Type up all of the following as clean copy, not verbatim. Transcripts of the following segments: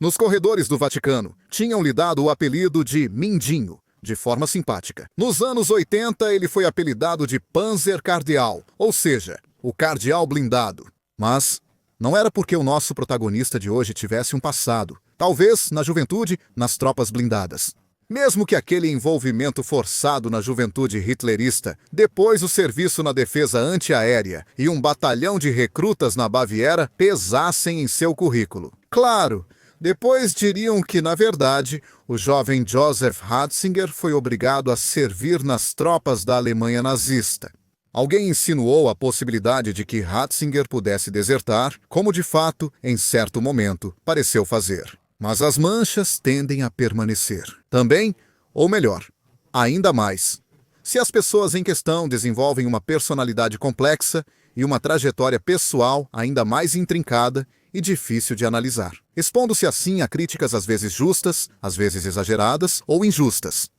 Nos corredores do Vaticano, tinham lhe dado o apelido de Mindinho, de forma simpática. Nos anos 80, ele foi apelidado de Panzer Cardeal, ou seja, o cardeal blindado. Mas não era porque o nosso protagonista de hoje tivesse um passado, talvez na juventude, nas tropas blindadas. Mesmo que aquele envolvimento forçado na juventude hitlerista, depois o serviço na defesa antiaérea e um batalhão de recrutas na Baviera pesassem em seu currículo. Claro, depois diriam que, na verdade, o jovem Joseph Ratzinger foi obrigado a servir nas tropas da Alemanha nazista. Alguém insinuou a possibilidade de que Ratzinger pudesse desertar, como de fato, em certo momento, pareceu fazer. Mas as manchas tendem a permanecer. Também, ou melhor, ainda mais, se as pessoas em questão desenvolvem uma personalidade complexa e uma trajetória pessoal ainda mais intrincada e difícil de analisar, expondo-se assim a críticas às vezes justas, às vezes exageradas ou injustas.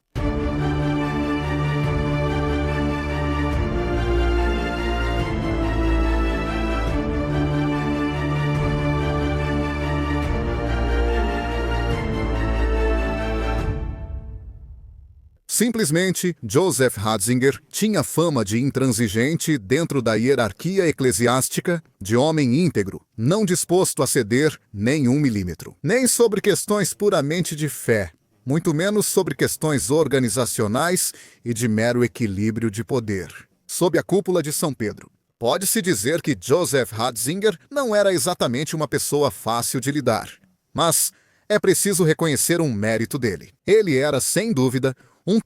Simplesmente, Joseph Ratzinger tinha fama de intransigente dentro da hierarquia eclesiástica, de homem íntegro, não disposto a ceder nem 1 milímetro. Nem sobre questões puramente de fé, muito menos sobre questões organizacionais e de mero equilíbrio de poder. Sob a cúpula de São Pedro, pode-se dizer que Joseph Ratzinger não era exatamente uma pessoa fácil de lidar. Mas é preciso reconhecer um mérito dele. Ele era, sem dúvida, um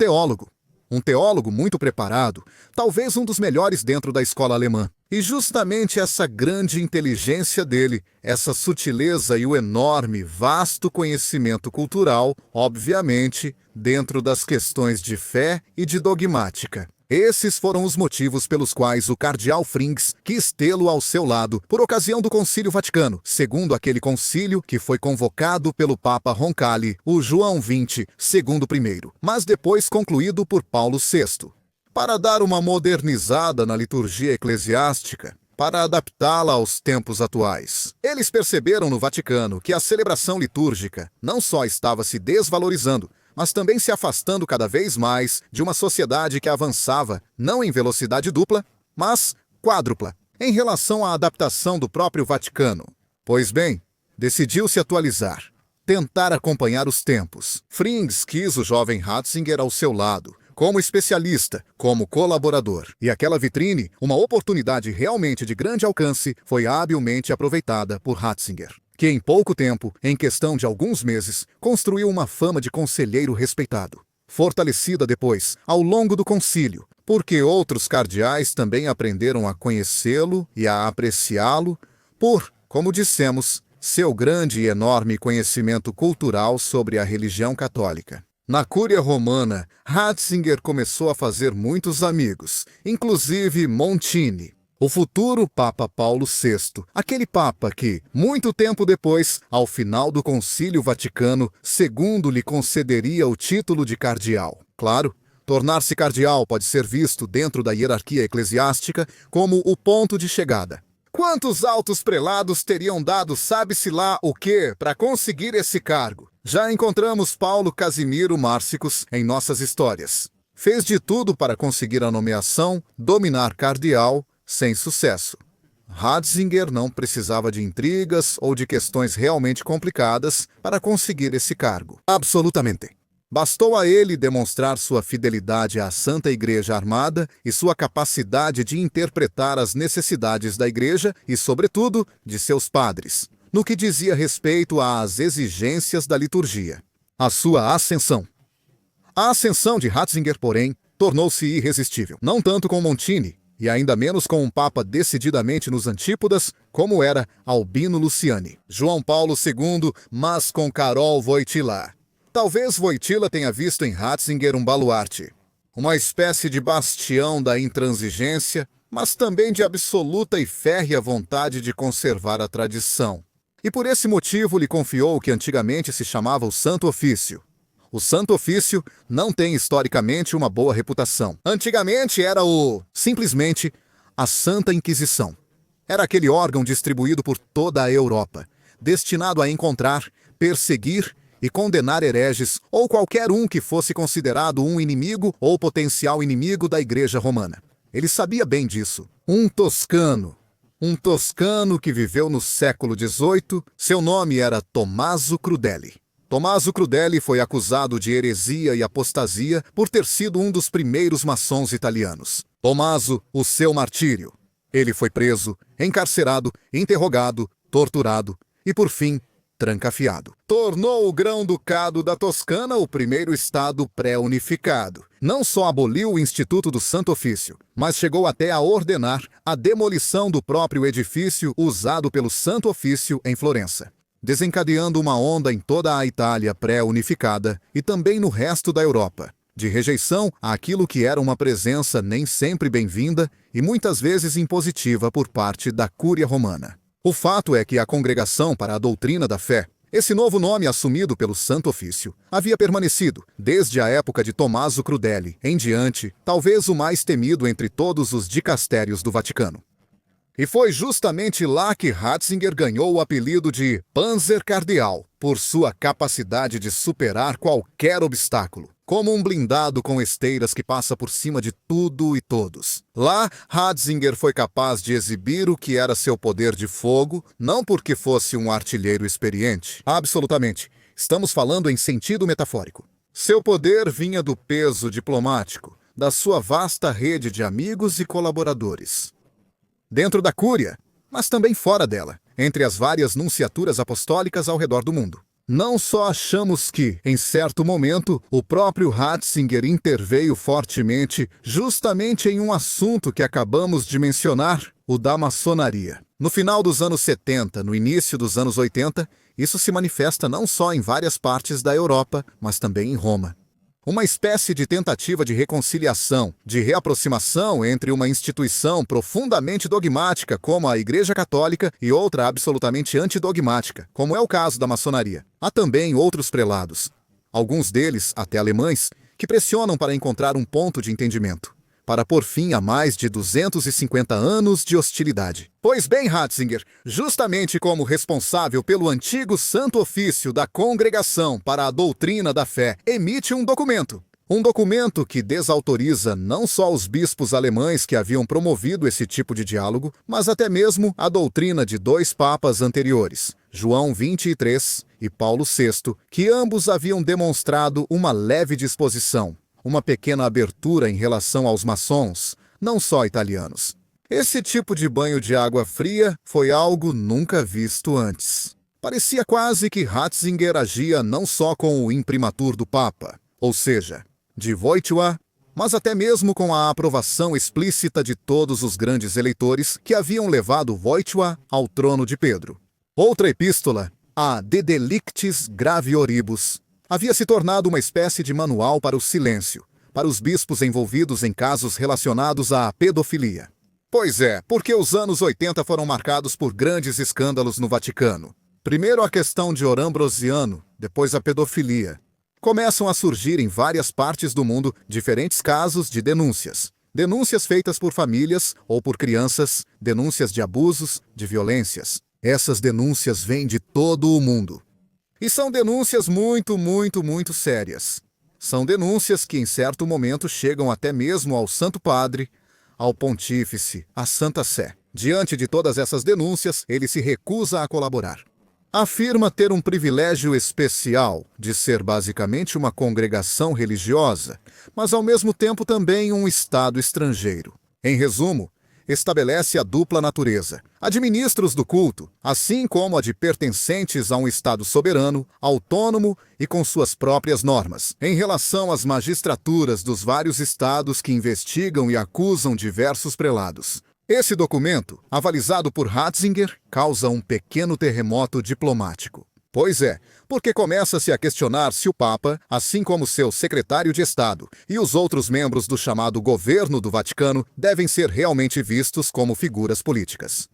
teólogo muito preparado, talvez um dos melhores dentro da escola alemã. E justamente essa grande inteligência dele, essa sutileza e o enorme, vasto conhecimento cultural, obviamente, dentro das questões de fé e de dogmática. Esses foram os motivos pelos quais o cardeal Frings quis tê-lo ao seu lado por ocasião do Concílio Vaticano, segundo aquele concílio que foi convocado pelo Papa Roncalli, o João XX, segundo I, mas depois concluído por Paulo VI. Para dar uma modernizada na liturgia eclesiástica, para adaptá-la aos tempos atuais. Eles perceberam no Vaticano que a celebração litúrgica não só estava se desvalorizando, mas também se afastando cada vez mais de uma sociedade que avançava não em velocidade dupla, mas quádrupla, em relação à adaptação do próprio Vaticano. Pois bem, decidiu-se atualizar, tentar acompanhar os tempos. Frings quis o jovem Ratzinger ao seu lado, como especialista, como colaborador. E aquela vitrine, uma oportunidade realmente de grande alcance, foi habilmente aproveitada por Ratzinger, que em pouco tempo, em questão de alguns meses, construiu uma fama de conselheiro respeitado, fortalecida depois, ao longo do concílio, porque outros cardeais também aprenderam a conhecê-lo e a apreciá-lo por, como dissemos, seu grande e enorme conhecimento cultural sobre a religião católica. Na Cúria Romana, Ratzinger começou a fazer muitos amigos, inclusive Montini, o futuro Papa Paulo VI, aquele Papa que, muito tempo depois, ao final do Concílio Vaticano II, lhe concederia o título de cardeal. Claro, tornar-se cardeal pode ser visto dentro da hierarquia eclesiástica como o ponto de chegada. Quantos altos prelados teriam dado sabe-se lá o quê para conseguir esse cargo? Já encontramos Paulo Casimiro Márcicos em nossas histórias. Fez de tudo para conseguir a nomeação, dominar cardeal, sem sucesso. Ratzinger não precisava de intrigas ou de questões realmente complicadas para conseguir esse cargo. Absolutamente. Bastou a ele demonstrar sua fidelidade à Santa Igreja Armada e sua capacidade de interpretar as necessidades da Igreja e, sobretudo, de seus padres, no que dizia respeito às exigências da liturgia. A sua ascensão. A ascensão de Ratzinger, porém, tornou-se irresistível. Não tanto com Montini, e ainda menos com um papa decididamente nos antípodas, como era Albino Luciani, João Paulo II, mas com Karol Wojtyła. Talvez Wojtyła tenha visto em Ratzinger um baluarte, uma espécie de bastião da intransigência, mas também de absoluta e férrea vontade de conservar a tradição. E por esse motivo lhe confiou o que antigamente se chamava o Santo Ofício. O Santo Ofício não tem historicamente uma boa reputação. Antigamente era simplesmente, a Santa Inquisição. Era aquele órgão distribuído por toda a Europa, destinado a encontrar, perseguir e condenar hereges ou qualquer um que fosse considerado um inimigo ou potencial inimigo da Igreja Romana. Ele sabia bem disso. Um toscano que viveu no século XVIII, seu nome era Tommaso Crudeli. Tommaso Crudeli foi acusado de heresia e apostasia por ter sido um dos primeiros maçons italianos. Tommaso, o seu martírio. Ele foi preso, encarcerado, interrogado, torturado e, por fim, trancafiado. Tornou o Grão-Ducado da Toscana o primeiro estado pré-unificado. Não só aboliu o Instituto do Santo Ofício, mas chegou até a ordenar a demolição do próprio edifício usado pelo Santo Ofício em Florença, desencadeando uma onda em toda a Itália pré-unificada e também no resto da Europa, de rejeição àquilo que era uma presença nem sempre bem-vinda e muitas vezes impositiva por parte da Cúria Romana. O fato é que a Congregação para a Doutrina da Fé, esse novo nome assumido pelo Santo Ofício, havia permanecido, desde a época de Tommaso Crudeli em diante, talvez o mais temido entre todos os dicastérios do Vaticano. E foi justamente lá que Ratzinger ganhou o apelido de Panzer Cardeal, por sua capacidade de superar qualquer obstáculo, como um blindado com esteiras que passa por cima de tudo e todos. Lá, Ratzinger foi capaz de exibir o que era seu poder de fogo, não porque fosse um artilheiro experiente. Absolutamente. Estamos falando em sentido metafórico. Seu poder vinha do peso diplomático, da sua vasta rede de amigos e colaboradores. Dentro da Cúria, mas também fora dela, entre as várias nunciaturas apostólicas ao redor do mundo. Não só achamos que, em certo momento, o próprio Ratzinger interveio fortemente justamente em um assunto que acabamos de mencionar, o da maçonaria. No final dos anos 70, no início dos anos 80, isso se manifesta não só em várias partes da Europa, mas também em Roma. Uma espécie de tentativa de reconciliação, de reaproximação entre uma instituição profundamente dogmática como a Igreja Católica e outra absolutamente antidogmática, como é o caso da maçonaria. Há também outros prelados, alguns deles até alemães, que pressionam para encontrar um ponto de entendimento, para pôr fim a mais de 250 anos de hostilidade. Pois bem, Ratzinger, justamente como responsável pelo antigo Santo Ofício da Congregação para a Doutrina da Fé, emite um documento. Um documento que desautoriza não só os bispos alemães que haviam promovido esse tipo de diálogo, mas até mesmo a doutrina de dois papas anteriores, João 23 e Paulo VI, que ambos haviam demonstrado uma leve disposição, uma pequena abertura em relação aos maçons, não só italianos. Esse tipo de banho de água fria foi algo nunca visto antes. Parecia quase que Ratzinger agia não só com o imprimatur do Papa, ou seja, de Wojtyła, mas até mesmo com a aprovação explícita de todos os grandes eleitores que haviam levado Wojtyła ao trono de Pedro. Outra epístola, a De Delictis Gravioribus, havia se tornado uma espécie de manual para o silêncio, para os bispos envolvidos em casos relacionados à pedofilia. Pois é, porque os anos 80 foram marcados por grandes escândalos no Vaticano. Primeiro a questão de Orambrosiano, depois a pedofilia. Começam a surgir em várias partes do mundo diferentes casos de denúncias. Denúncias feitas por famílias ou por crianças, denúncias de abusos, de violências. Essas denúncias vêm de todo o mundo. E são denúncias muito sérias. São denúncias que em certo momento chegam até mesmo ao Santo Padre, ao Pontífice, à Santa Sé. Diante de todas essas denúncias, ele se recusa a colaborar. Afirma ter um privilégio especial de ser basicamente uma congregação religiosa, mas ao mesmo tempo também um Estado estrangeiro. Em resumo, estabelece a dupla natureza, a de ministros do culto, assim como a de pertencentes a um Estado soberano, autônomo e com suas próprias normas, em relação às magistraturas dos vários estados que investigam e acusam diversos prelados. Esse documento, avalizado por Ratzinger, causa um pequeno terremoto diplomático. Pois é, porque começa-se a questionar se o Papa, assim como seu secretário de Estado e os outros membros do chamado governo do Vaticano, devem ser realmente vistos como figuras políticas.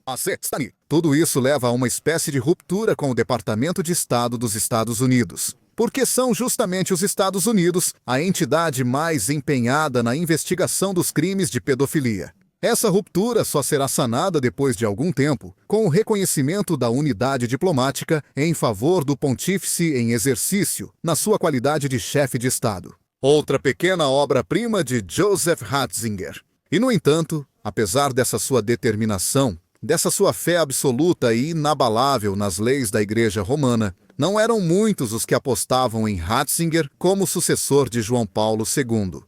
Tudo isso leva a uma espécie de ruptura com o Departamento de Estado dos Estados Unidos, porque são justamente os Estados Unidos a entidade mais empenhada na investigação dos crimes de pedofilia. Essa ruptura só será sanada depois de algum tempo, com o reconhecimento da unidade diplomática em favor do pontífice em exercício, na sua qualidade de chefe de Estado. Outra pequena obra-prima de Joseph Ratzinger. E, no entanto, apesar dessa sua determinação, dessa sua fé absoluta e inabalável nas leis da Igreja Romana, não eram muitos os que apostavam em Ratzinger como sucessor de João Paulo II.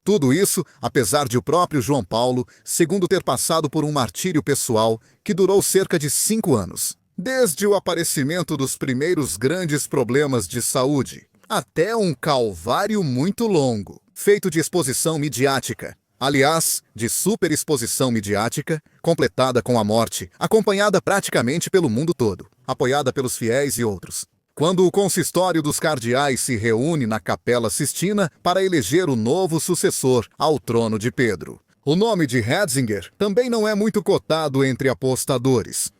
Tudo isso, apesar de o próprio João Paulo, segundo ter passado por um martírio pessoal que durou cerca de 5 anos. Desde o aparecimento dos primeiros grandes problemas de saúde, até um calvário muito longo, feito de exposição midiática. Aliás, de superexposição midiática, completada com a morte, acompanhada praticamente pelo mundo todo, apoiada pelos fiéis e outros. Quando o consistório dos cardeais se reúne na Capela Sistina para eleger o novo sucessor ao trono de Pedro. O nome de Ratzinger também não é muito cotado entre apostadores.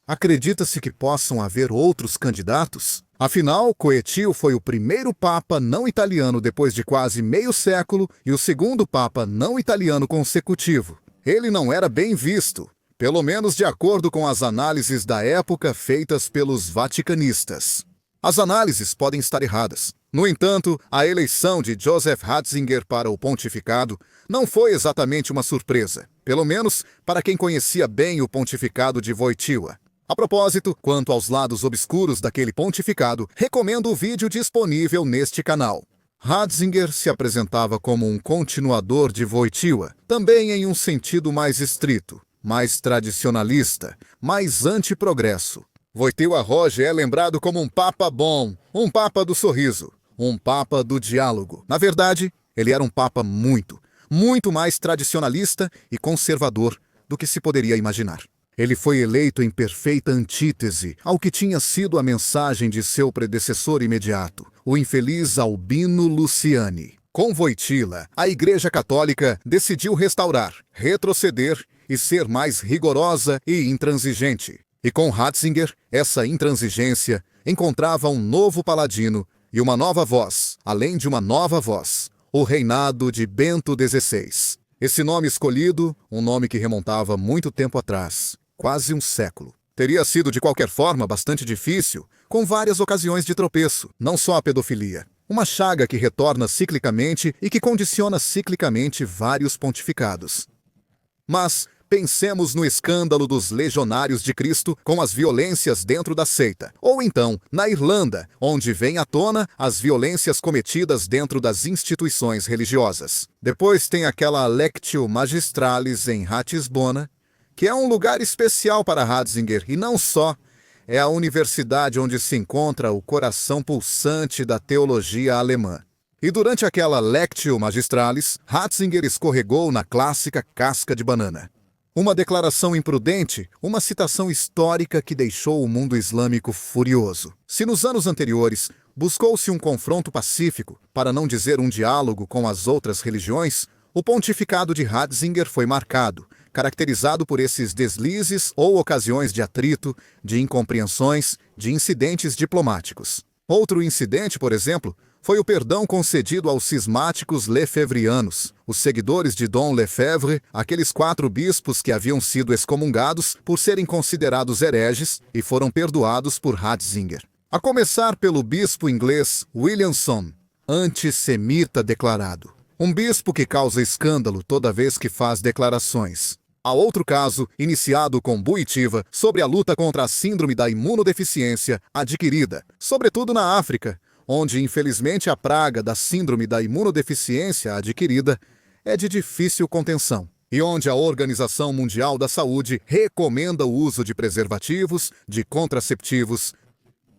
Acredita-se que possam haver outros candidatos? Afinal, Coetio foi o primeiro papa não italiano depois de quase meio século e o segundo papa não italiano consecutivo. Ele não era bem visto, pelo menos de acordo com as análises da época feitas pelos vaticanistas. As análises podem estar erradas. No entanto, a eleição de Joseph Ratzinger para o pontificado não foi exatamente uma surpresa, pelo menos para quem conhecia bem o pontificado de Wojtyła. A propósito, quanto aos lados obscuros daquele pontificado, recomendo o vídeo disponível neste canal. Ratzinger se apresentava como um continuador de Wojtyła, também em um sentido mais estrito, mais tradicionalista, mais anti-progresso. Wojtyła Roge é lembrado como um papa bom, um papa do sorriso, um papa do diálogo. Na verdade, ele era um papa muito mais tradicionalista e conservador do que se poderia imaginar. Ele foi eleito em perfeita antítese ao que tinha sido a mensagem de seu predecessor imediato, o infeliz Albino Luciani. Com Wojtyła, a Igreja Católica decidiu restaurar, retroceder e ser mais rigorosa e intransigente. E com Ratzinger, essa intransigência encontrava um novo paladino e uma nova voz, além de uma nova voz, o reinado de Bento XVI. Esse nome escolhido, um nome que remontava muito tempo atrás, quase um século. Teria sido de qualquer forma bastante difícil, com várias ocasiões de tropeço, não só a pedofilia. Uma chaga que retorna ciclicamente e que condiciona ciclicamente vários pontificados. Mas pensemos no escândalo dos legionários de Cristo com as violências dentro da seita. Ou então, na Irlanda, onde vêm à tona as violências cometidas dentro das instituições religiosas. Depois tem aquela Lectio Magistralis em Ratisbona, que é um lugar especial para Ratzinger, e não só. É a universidade onde se encontra o coração pulsante da teologia alemã. E durante aquela Lectio Magistralis, Ratzinger escorregou na clássica casca de banana. Uma declaração imprudente, uma citação histórica que deixou o mundo islâmico furioso. Se nos anos anteriores buscou-se um confronto pacífico, para não dizer um diálogo com as outras religiões, o pontificado de Ratzinger foi marcado, caracterizado por esses deslizes ou ocasiões de atrito, de incompreensões, de incidentes diplomáticos. Outro incidente, por exemplo, foi o perdão concedido aos cismáticos lefevrianos, os seguidores de Dom Lefebvre, aqueles 4 bispos que haviam sido excomungados por serem considerados hereges e foram perdoados por Ratzinger. A começar pelo bispo inglês Williamson, antissemita declarado. Um bispo que causa escândalo toda vez que faz declarações. Há outro caso, iniciado com Wojtyła, sobre a luta contra a síndrome da imunodeficiência adquirida, sobretudo na África, onde infelizmente a praga da síndrome da imunodeficiência adquirida é de difícil contenção, e onde a Organização Mundial da Saúde recomenda o uso de preservativos, de contraceptivos,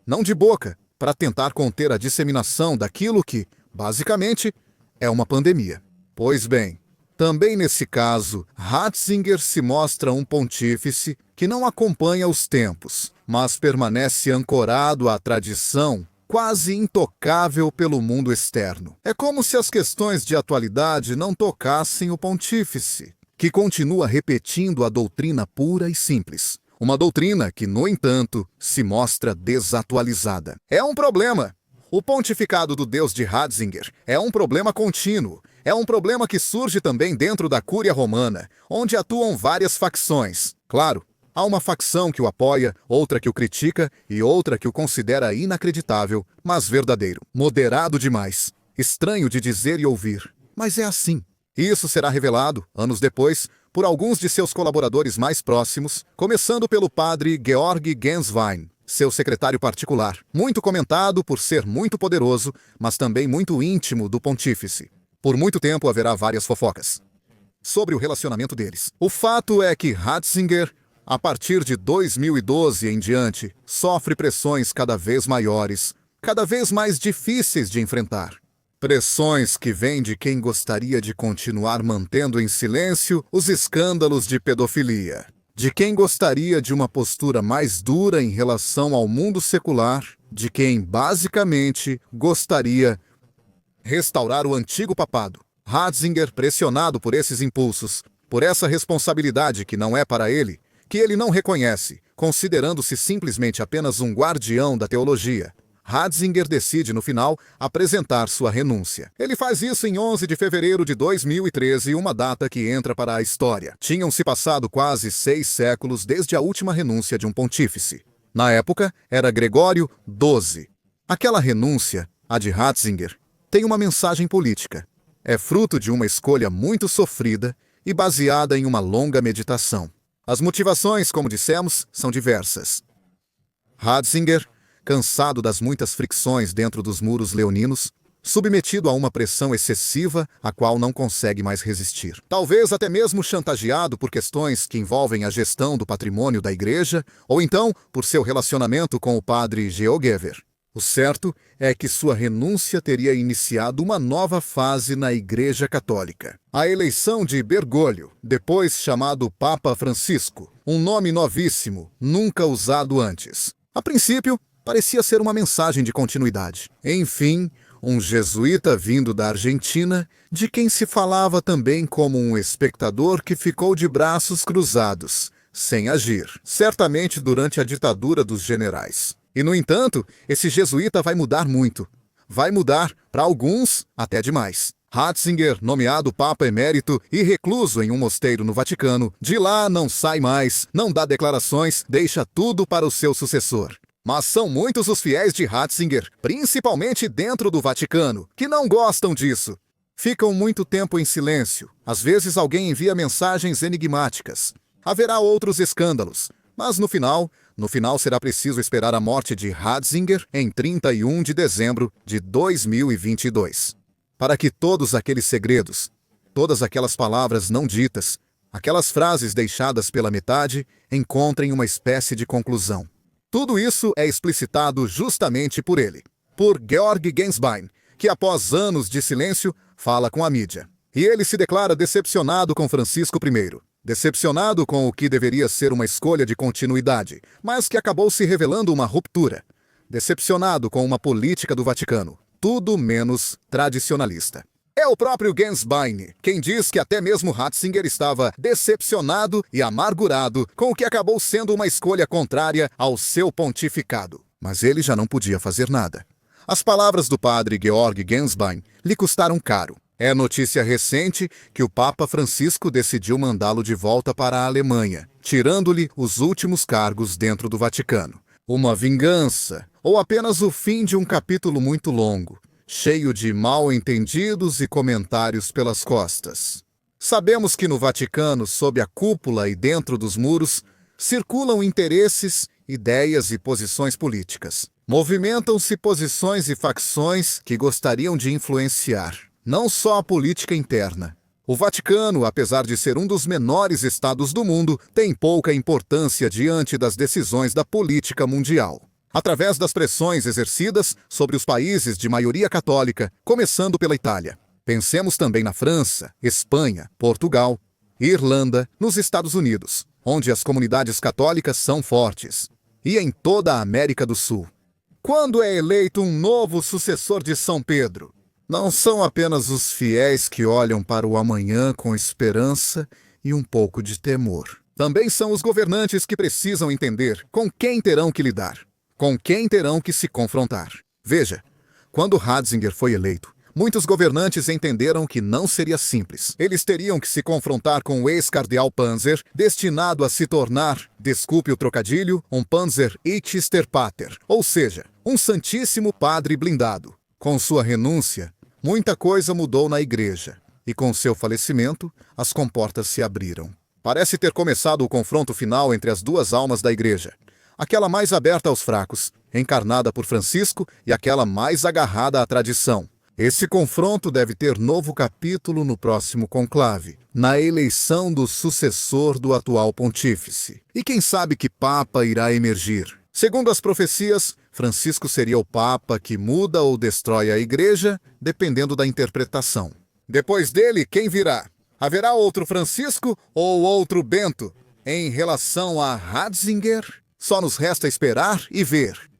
não de boca, para tentar conter a disseminação daquilo que, basicamente, é uma pandemia. Pois bem, também nesse caso, Ratzinger se mostra um pontífice que não acompanha os tempos, mas permanece ancorado à tradição, quase intocável pelo mundo externo. É como se as questões de atualidade não tocassem o pontífice, que continua repetindo a doutrina pura e simples. Uma doutrina que, no entanto, se mostra desatualizada. É um problema. O pontificado do Deus de Ratzinger é um problema contínuo. É um problema que surge também dentro da Cúria Romana, onde atuam várias facções. Claro, há uma facção que o apoia, outra que o critica e outra que o considera inacreditável, mas verdadeiro. Moderado demais. Estranho de dizer e ouvir, mas é assim. Isso será revelado, anos depois, por alguns de seus colaboradores mais próximos, começando pelo padre Georg Genswein, seu secretário particular, muito comentado por ser muito poderoso, mas também muito íntimo do pontífice. Por muito tempo haverá várias fofocas sobre o relacionamento deles. O fato é que Ratzinger, a partir de 2012 em diante, sofre pressões cada vez maiores, cada vez mais difíceis de enfrentar. Pressões que vêm de quem gostaria de continuar mantendo em silêncio os escândalos de pedofilia. De quem gostaria de uma postura mais dura em relação ao mundo secular. De quem, basicamente, gostaria restaurar o antigo papado. Ratzinger, pressionado por esses impulsos, por essa responsabilidade que não é para ele, que ele não reconhece, considerando-se simplesmente apenas um guardião da teologia, Ratzinger decide, no final, apresentar sua renúncia. Ele faz isso em 11 de fevereiro de 2013, uma data que entra para a história. Tinham-se passado quase 6 séculos desde a última renúncia de um pontífice. Na época, era Gregório XII. Aquela renúncia, a de Ratzinger, tem uma mensagem política. É fruto de uma escolha muito sofrida e baseada em uma longa meditação. As motivações, como dissemos, são diversas. Ratzinger, cansado das muitas fricções dentro dos muros leoninos, submetido a uma pressão excessiva a qual não consegue mais resistir. Talvez até mesmo chantageado por questões que envolvem a gestão do patrimônio da igreja, ou então por seu relacionamento com o padre Georgever. O certo é que sua renúncia teria iniciado uma nova fase na Igreja Católica. A eleição de Bergoglio, depois chamado Papa Francisco, um nome novíssimo, nunca usado antes. A princípio, parecia ser uma mensagem de continuidade. Enfim, um jesuíta vindo da Argentina, de quem se falava também como um espectador que ficou de braços cruzados, sem agir, certamente durante a ditadura dos generais. E, no entanto, esse jesuíta vai mudar muito. Vai mudar, para alguns, até demais. Ratzinger, nomeado Papa Emérito e recluso em um mosteiro no Vaticano, de lá não sai mais, não dá declarações, deixa tudo para o seu sucessor. Mas são muitos os fiéis de Ratzinger, principalmente dentro do Vaticano, que não gostam disso. Ficam muito tempo em silêncio. Às vezes alguém envia mensagens enigmáticas. Haverá outros escândalos. Mas no final será preciso esperar a morte de Ratzinger em 31 de dezembro de 2022. Para que todos aqueles segredos, todas aquelas palavras não ditas, aquelas frases deixadas pela metade, encontrem uma espécie de conclusão. Tudo isso é explicitado justamente por ele, por Georg Genswein, que após anos de silêncio, fala com a mídia. E ele se declara decepcionado com Francisco I, decepcionado com o que deveria ser uma escolha de continuidade, mas que acabou se revelando uma ruptura, decepcionado com uma política do Vaticano, tudo menos tradicionalista. É o próprio Genswein quem diz que até mesmo Ratzinger estava decepcionado e amargurado com o que acabou sendo uma escolha contrária ao seu pontificado. Mas ele já não podia fazer nada. As palavras do padre Georg Genswein lhe custaram caro. É notícia recente que o Papa Francisco decidiu mandá-lo de volta para a Alemanha, tirando-lhe os últimos cargos dentro do Vaticano. Uma vingança, ou apenas o fim de um capítulo muito longo, cheio de mal-entendidos e comentários pelas costas. Sabemos que no Vaticano, sob a cúpula e dentro dos muros, circulam interesses, ideias e posições políticas. Movimentam-se posições e facções que gostariam de influenciar não só a política interna. O Vaticano, apesar de ser um dos menores estados do mundo, tem pouca importância diante das decisões da política mundial. Através das pressões exercidas sobre os países de maioria católica, começando pela Itália. Pensemos também na França, Espanha, Portugal, Irlanda, nos Estados Unidos, onde as comunidades católicas são fortes, e em toda a América do Sul. Quando é eleito um novo sucessor de São Pedro, não são apenas os fiéis que olham para o amanhã com esperança e um pouco de temor. Também são os governantes que precisam entender com quem terão que lidar, com quem terão que se confrontar. Veja, Quando Ratzinger foi eleito, muitos governantes entenderam que não seria simples. Eles teriam que se confrontar com o ex-cardeal Panzer, destinado a se tornar, desculpe o trocadilho, um Panzer Ichster Pater, ou seja, um santíssimo padre blindado. Com sua renúncia, muita coisa mudou na igreja, e com seu falecimento, as comportas se abriram. Parece ter começado o confronto final entre as duas almas da igreja, aquela mais aberta aos fracos, encarnada por Francisco, e aquela mais agarrada à tradição. Esse confronto deve ter novo capítulo no próximo conclave, na eleição do sucessor do atual pontífice. E quem sabe que papa irá emergir? Segundo as profecias, Francisco seria o papa que muda ou destrói a igreja, dependendo da interpretação. Depois dele, quem virá? Haverá outro Francisco ou outro Bento? Em relação a Ratzinger, só nos resta esperar e ver.